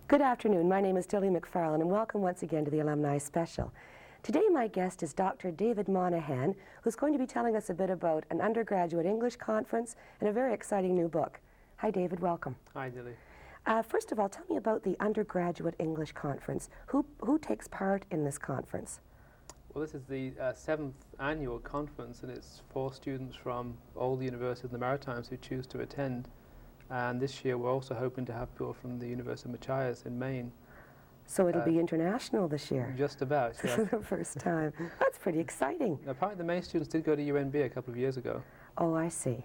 Good afternoon. My name is Dilly MacFarlane, and welcome once again to the Alumni Special. Today my guest is Dr. David Monaghan, who's going to be telling us a bit about an undergraduate English conference and a very exciting new book. Hi David, welcome. Hi Dilly. First of all, tell me about the Undergraduate English Conference. Who takes part in this conference? Well, this is the 7th annual conference, and it's for students from all the universities in the Maritimes who choose to attend. And this year we're also hoping to have people from the University of Machias in Maine. So it'll be international this year? Just about, yes. For the first time. That's pretty exciting. Now, apparently the Maine students did go to UNB a couple of years ago. Oh, I see.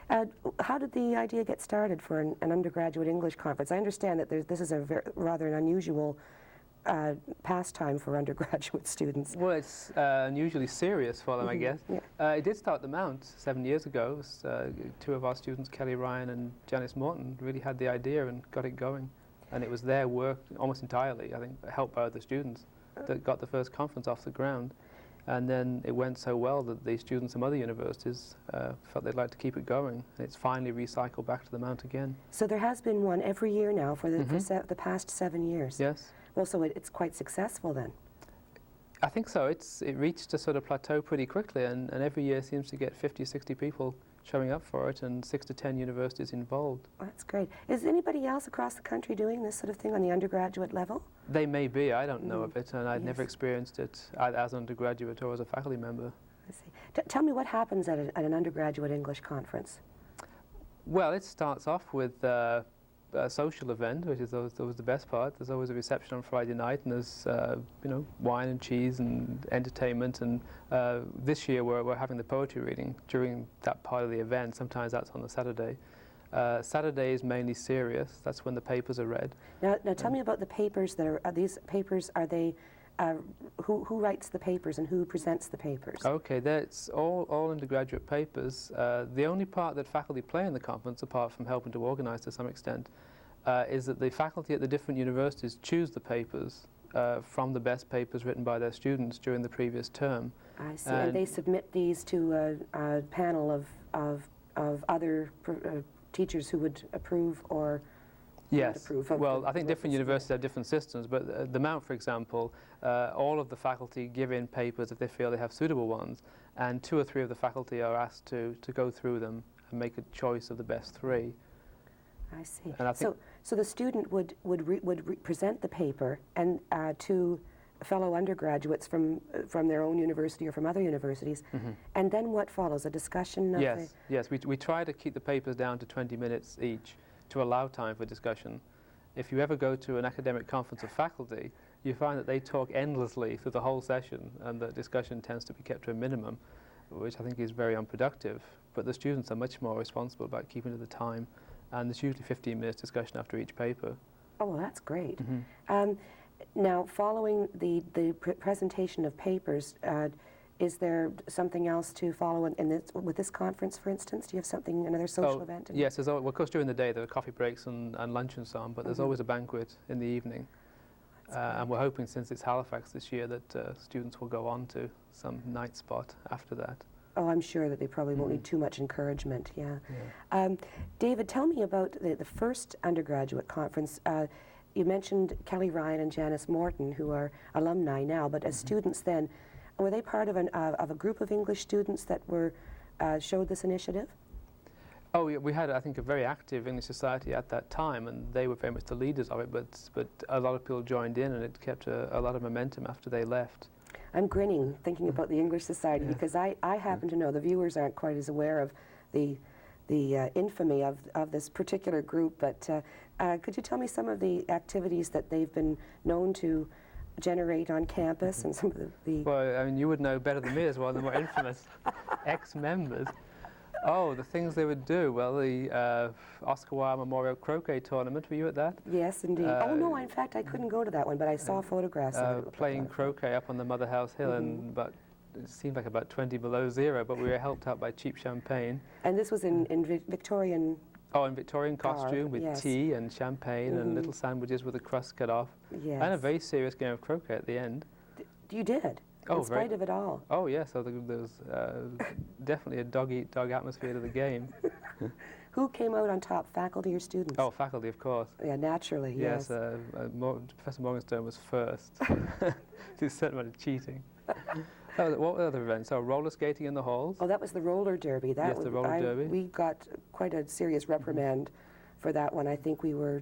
Yeah. How did the idea get started for an undergraduate English conference? I understand that this is a rather an unusual pastime for undergraduate students. Well, it's unusually serious for them, I guess. Yeah. It did start at the Mount 7 years ago. Two of our students, Kelly Ryan and Janice Morton, really had the idea and got it going. And it was their work almost entirely, I think, helped by other students, that got the first conference off the ground. And then it went so well that the students from other universities felt they'd like to keep it going. And it's finally recycled back to the Mount again. So there has been one every year now for the past 7 years? Yes. Well, so it's quite successful then? I think so. It reached a sort of plateau pretty quickly, and every year seems to get 50, 60 people showing up for it, and 6 to 10 universities involved. Oh, that's great. Is anybody else across the country doing this sort of thing on the undergraduate level? They may be. I don't know of it, and I'd never experienced it as an undergraduate or as a faculty member. I see. Tell me what happens at an undergraduate English conference. Well, it starts off with a social event, which is always the best part. There's always a reception on Friday night, and there's wine and cheese and entertainment. And this year we're having the poetry reading during that part of the event. Sometimes that's on the Saturday. Saturday is mainly serious. That's when the papers are read. Now tell me about the papers that are these papers. Are they who writes the papers and who presents the papers? Okay, that's all undergraduate papers. The only part that faculty play in the conference, apart from helping to organise to some extent, is that the faculty at the different universities choose the papers from the best papers written by their students during the previous term. I see, and they submit these to a panel of other teachers who would approve or yes. approve of. Well, I think different universities have different systems, but the Mount, for example, all of the faculty give in papers if they feel they have suitable ones, and 2 or 3 of the faculty are asked to go through them and make a choice of the best 3. I see. And I think so the student would present the paper and to fellow undergraduates from their own university or from other universities, and then what follows? A discussion? Yes. We try to keep the papers down to 20 minutes each to allow time for discussion. If you ever go to an academic conference of faculty, you find that they talk endlessly through the whole session, and the discussion tends to be kept to a minimum, which I think is very unproductive. But the students are much more responsible about keeping to the time, and there's usually 15 minutes discussion after each paper. Oh, well, that's great. Now, following the presentation of papers, is there something else to follow with this conference, for instance? Do you have something, another social event? Yes, well, of course during the day there are coffee breaks and lunch and so on, but there's always a banquet in the evening. And we're hoping, since it's Halifax this year, that students will go on to some night spot after that. Oh, I'm sure that they probably won't need too much encouragement, yeah. David, tell me about the first undergraduate conference. You mentioned Kelly Ryan and Janice Morton, who are alumni now, but as students then, were they part of a group of English students that showed this initiative? Oh, yeah, we had, I think, a very active English society at that time, and they were very much the leaders of it, but a lot of people joined in, and it kept a lot of momentum after they left. I'm grinning thinking about the English Society, because I happen to know, the viewers aren't quite as aware of the infamy of this particular group, but could you tell me some of the activities that they've been known to generate on campus and some of the... Well, I mean, you would know better than me as well, the more infamous ex-members. Oh, the things they would do. Well, the Oscar Wilde Memorial Croquet Tournament, were you at that? Yes, indeed. Oh, no, in fact, I couldn't go to that one, but I saw photographs of it. Playing croquet up on the Mother House Hill, and it seemed like about 20 below zero, but we were helped out by cheap champagne. And this was in Victorian... Oh, in Victorian costume with tea and champagne and little sandwiches with the crust cut off. Yes. And a very serious game of croquet at the end. You did? In spite of it all? Oh, yes. So there was definitely a dog-eat-dog atmosphere to the game. Who came out on top, faculty or students? Oh, faculty, of course. Yeah, naturally, yes. Yes, Professor Morgenstern was first. There's a certain amount of cheating. What were other events? So roller skating in the halls? Oh, that was the roller derby. That Yes, the roller derby. We got quite a serious reprimand for that one. I think we were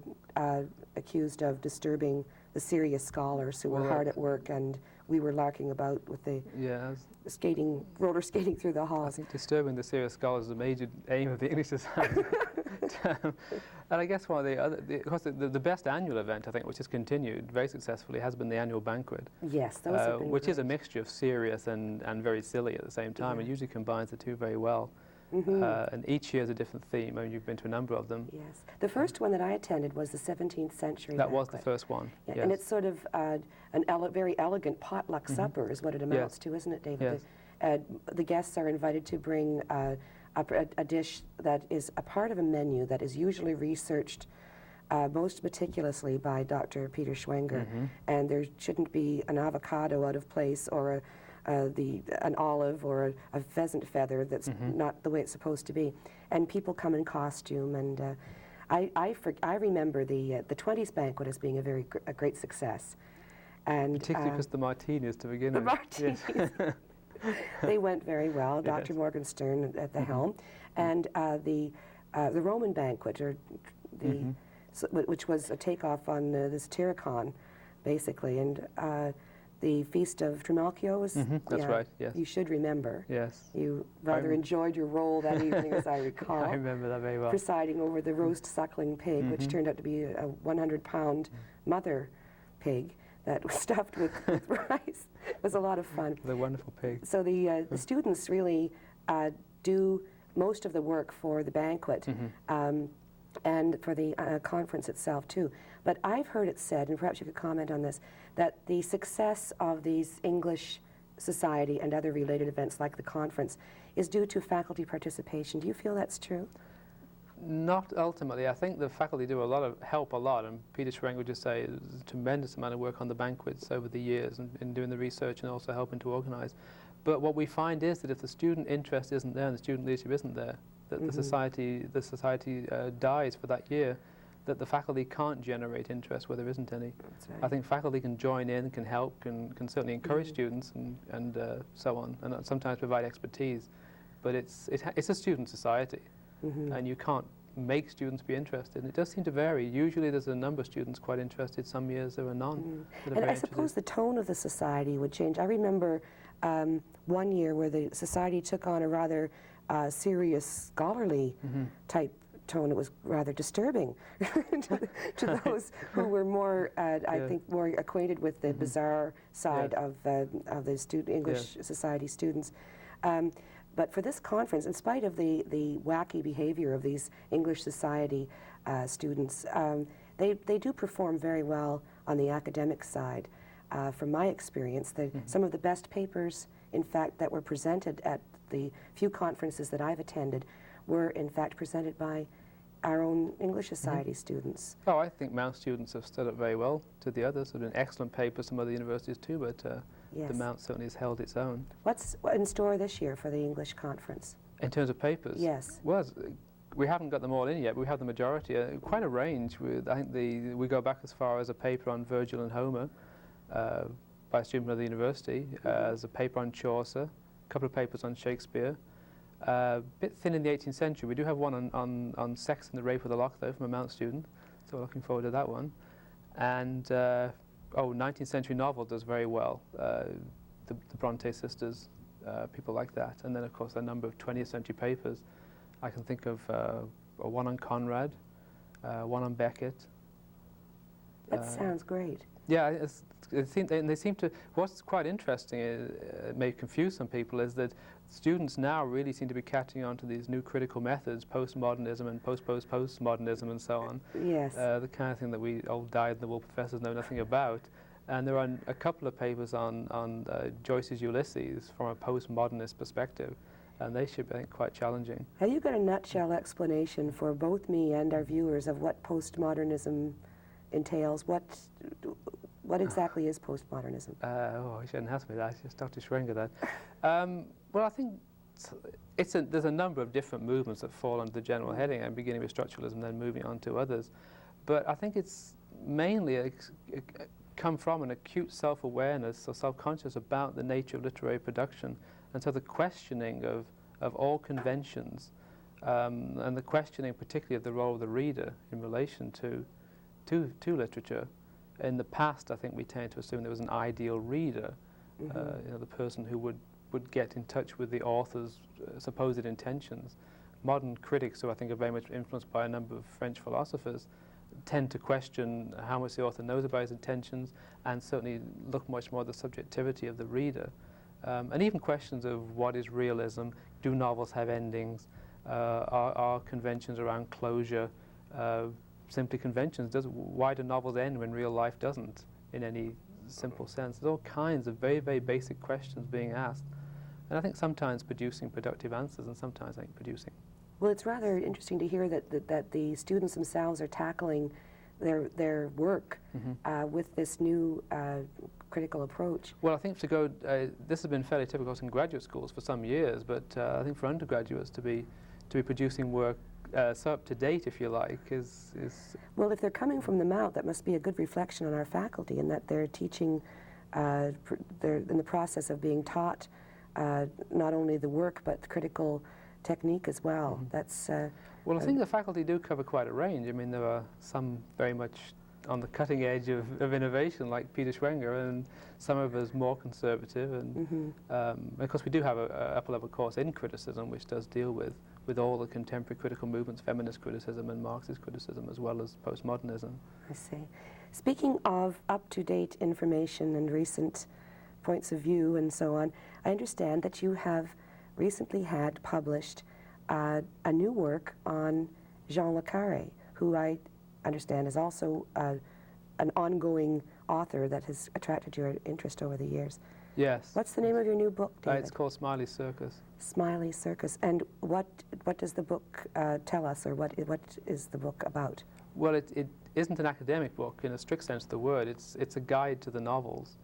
accused of disturbing the serious scholars who were hard at work, and we were larking about with the roller skating through the halls. I think disturbing the serious scholars is a major aim of the English Society. And I guess one of the best annual event, I think, which has continued very successfully, has been the annual banquet. Yes, those have been which great. is a mixture of serious and very silly at the same time. It usually combines the two very well. And each year is a different theme. I mean, you've been to a number of them. Yes. The first one that I attended was the 17th century That was banquet. the first one. Yeah, yes. and it's sort of very elegant potluck supper is what it amounts to, isn't it, David? Yes. The guests are invited to bring a dish that is a part of a menu that is usually researched most meticulously by Dr. Peter Schwenger, and there shouldn't be an avocado out of place or an olive or a pheasant feather that's not the way it's supposed to be. And people come in costume, and I remember the 20s banquet as being a great success. And particularly because the martinis to begin with. The martinis. Yes. They went very well. Dr. Yes. Morgenstern at the helm, and the Roman banquet, or which was a takeoff on the Satyricon, basically, and the Feast of Trimalchio was. That's right. Yes. You should remember. Yes. You rather enjoyed your role that evening, as I recall. I remember that very well. Presiding over the roast suckling pig, which turned out to be a 100-pound mother pig that was stuffed with rice. It was a lot of fun. The wonderful pig. So the students really do most of the work for the banquet and for the conference itself too. But I've heard it said, and perhaps you could comment on this, that the success of these English Society and other related events like the conference is due to faculty participation. Do you feel that's true? Not ultimately. I think the faculty do help a lot, and Peter Schwenger would just say there's a tremendous amount of work on the banquets over the years and in doing the research and also helping to organize. But what we find is that if the student interest isn't there and the student leadership isn't there, that the society dies for that year, that the faculty can't generate interest where there isn't any. That's right. I think faculty can join in, can help, can certainly encourage students and so on, and sometimes provide expertise. But it's a student society. And you can't make students be interested. It does seem to vary. Usually there's a number of students quite interested. Some years there are none. That are And very I suppose the tone of the society would change. I remember one year where the society took on a rather serious, scholarly type tone. It was rather disturbing to those who were more, I think, more acquainted with the bizarre side of the English society students. But for this conference, in spite of the wacky behavior of these English Society students, they do perform very well on the academic side. From my experience, some of the best papers, in fact, that were presented at the few conferences that I've attended were, in fact, presented by our own English Society students. Oh, I think Mount students have stood up very well to the others. There have been excellent papers from other universities too, but the Mount certainly has held its own. What's in store this year for the English conference? In terms of papers? Yes. Well, we haven't got them all in yet, but we have the majority. Quite a range. I think we go back as far as a paper on Virgil and Homer by a student of the university. There's a paper on Chaucer, a couple of papers on Shakespeare. A bit thin in the 18th century. We do have one on sex and the rape of the lock, though, from a Mount student, so we're looking forward to that one. And 19th century novel does very well. The Bronte sisters, people like that. And then, of course, a number of 20th century papers. I can think of one on Conrad, one on Beckett. That sounds great. Yeah, they seem to. What's quite interesting, it may confuse some people, is that students now really seem to be catching on to these new critical methods, postmodernism and postmodernism and so on. Yes. The kind of thing that we old dyed-in-the-wool professors know nothing about. And there are a couple of papers on Joyce's Ulysses from a postmodernist perspective, and they should be, I think, quite challenging. Have you got a nutshell explanation for both me and our viewers of what postmodernism entails? What exactly is postmodernism? You shouldn't ask me that. It's just Dr. Schwenger that. Well, I think there's a number of different movements that fall under the general heading, and beginning with structuralism, then moving on to others. But I think it's mainly come from an acute self-awareness or self-conscious about the nature of literary production, and so the questioning of all conventions, and the questioning particularly of the role of the reader in relation to literature. In the past, I think we tend to assume there was an ideal reader, the person who would get in touch with the author's supposed intentions. Modern critics, who I think are very much influenced by a number of French philosophers, tend to question how much the author knows about his intentions, and certainly look much more at the subjectivity of the reader. And even questions of what is realism, do novels have endings, are conventions around closure simply conventions? Why do novels end when real life doesn't, in any simple sense? There's all kinds of very, very basic questions being asked, and I think sometimes producing productive answers, and sometimes I think producing. Well, it's rather interesting to hear that the students themselves are tackling their work with this new critical approach. Well, I think to go, this has been fairly typical in graduate schools for some years, but I think for undergraduates to be producing work so up to date, if you like, is... Well, if they're coming from the mouth, that must be a good reflection on our faculty, in that they're teaching, they're in the process of being taught not only the work, but critical technique as well. That's... well, I think the faculty do cover quite a range. I mean, there are some very much on the cutting edge of innovation, like Peter Schwenger, and some of us more conservative. And of course, we do have a upper-level course in criticism, which does deal with all the contemporary critical movements, feminist criticism and Marxist criticism, as well as postmodernism. I see. Speaking of up-to-date information and recent points of view and so on, I understand that you have recently had published a new work on Jean le Carré, who I understand is also an ongoing author that has attracted your interest over the years. Yes. What's the name of your new book, David? It's called Smiley Circus. Smiley Circus. And what does the book tell us, or what is the book about? Well, it isn't an academic book in a strict sense of the word. It's a guide to the novels.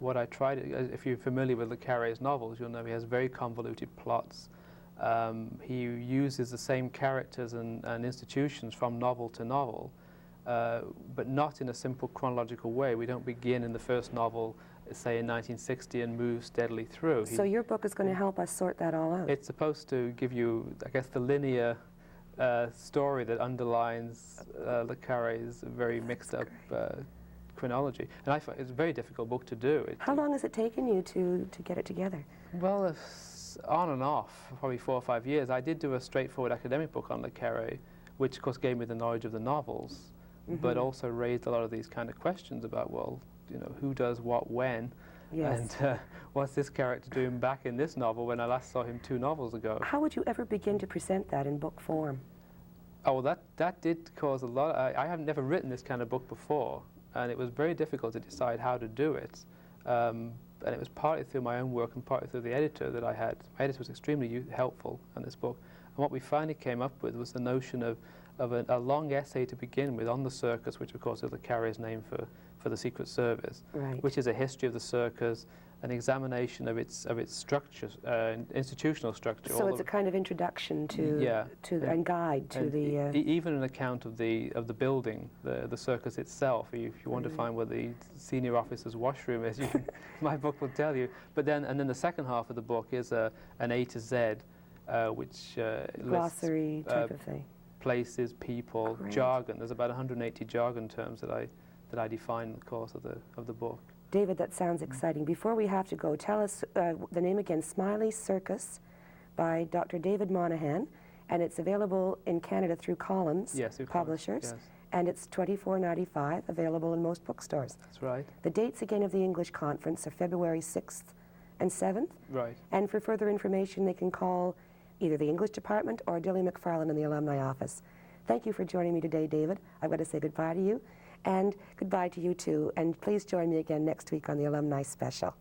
What I tried, if you're familiar with le Carré's novels, you'll know he has very convoluted plots. He uses the same characters and institutions from novel to novel, but not in a simple chronological way. We don't begin in the first novel, say in 1960, and move steadily through. So your book is going to help us sort that all out? It's supposed to give you, I guess, the linear story that underlines le Carré's very mixed up chronology. And I find it's a very difficult book to do. How long has it taken you to get it together? Well, it's on and off, probably 4 or 5 years. I did do a straightforward academic book on le Carré, which of course gave me the knowledge of the novels, but also raised a lot of these kind of questions about, well, you know, who does what when, and what's this character doing back in this novel when I last saw him 2 novels ago. How would you ever begin to present that in book form? Oh, well, that did cause a lot. I have never written this kind of book before, and it was very difficult to decide how to do it. And it was partly through my own work and partly through the editor that I had. My editor was extremely helpful in this book. And what we finally came up with was the notion of a long essay to begin with on the circus, which of course is le Carré's name for the Secret Service, which is a history of the circus, an examination of its structure, institutional structure. So it's a kind of introduction to and guide to the... even an account of the building, the circus itself. If you want to find where the senior officer's washroom is, my book will tell you. But then the second half of the book is an A to Z, which glossary lists, type of thing. Places, people, jargon. There's about 180 jargon terms that I define in the course of the book. David, that sounds exciting. Before we have to go, tell us the name again, Smiley Circus by Dr. David Monaghan, and it's available in Canada through Collins Publishers, yes. And it's $24.95, available in most bookstores. That's right. The dates again of the English conference are February 6th and 7th. Right. And for further information, they can call either the English department or Dilly MacFarlane in the alumni office. Thank you for joining me today, David. I've got to say goodbye to you. And goodbye to you too, and please join me again next week on the Alumni Special.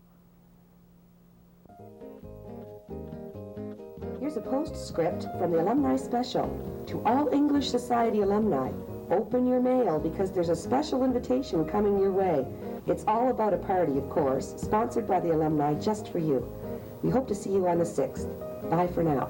Here's a postscript from the Alumni Special. To all English Society alumni, open your mail because there's a special invitation coming your way. It's all about a party, of course, sponsored by the alumni just for you. We hope to see you on the 6th. Bye for now.